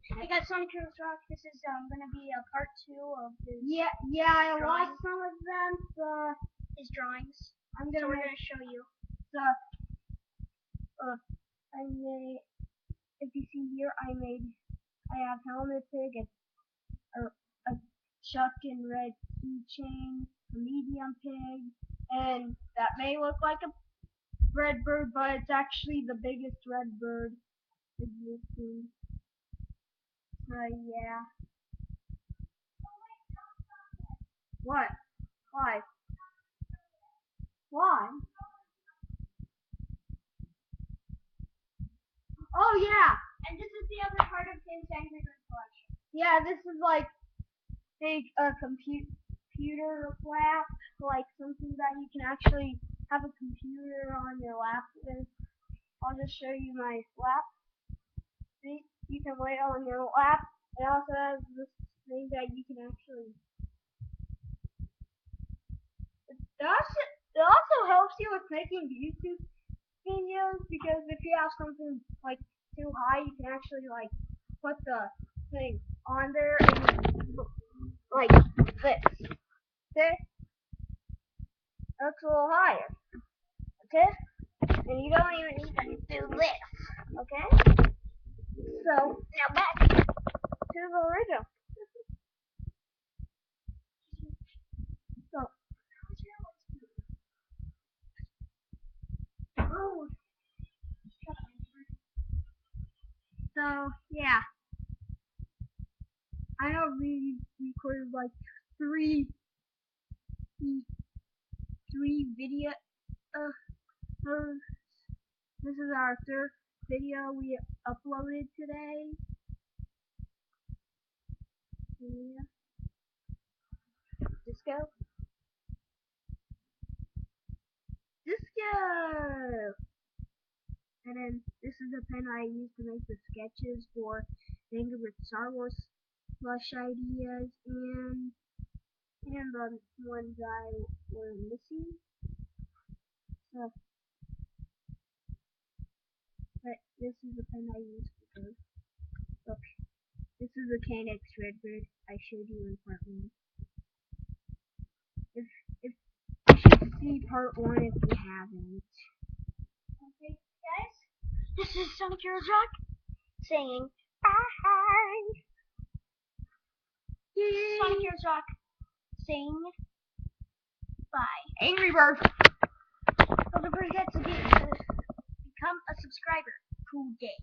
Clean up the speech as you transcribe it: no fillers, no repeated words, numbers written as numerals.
Hey guys, Sonic Heroes Rock. This is gonna be a part 2 of his I drawings. lost some of them, so his drawings. I'm So gonna we're gonna show you. I made. If you see here, I have Helmet Pig, a Chuck and Red keychain, a medium pig, and that may look like a red bird, but it's actually the biggest red bird existing. So yeah. What? Why? Why? Oh yeah. And this is the other part of his Angry Bird collection. Yeah, this is like a computer lap, like something that you can actually have a computer on your lap with. I'll just show you my lap. See, you can lay it on your lap. It also has this thing that you can actually. It also helps you with making YouTube videos, because if you have something like too high, you can actually like put the thing on there and like this. Okay? That's a little higher. Okay? And you don't even need to do this. Okay? So, now back to the original. So, yeah. I know we recorded like three video. This is our third video we uploaded today. Yeah. Disco. And then this is the pen I used to make the sketches for the Angry Birds Star Wars plush ideas and the ones I were missing. So, but this is the pen I used for those. Look, this is the Canex Redbird I showed you in part 1. If you should see part 1 if you haven't. Okay, guys. This is Sonic Heroes Rock saying bye. Yay. Sonic Heroes Rock saying bye. Angry Birds. Don't forget to become a subscriber. Cool day.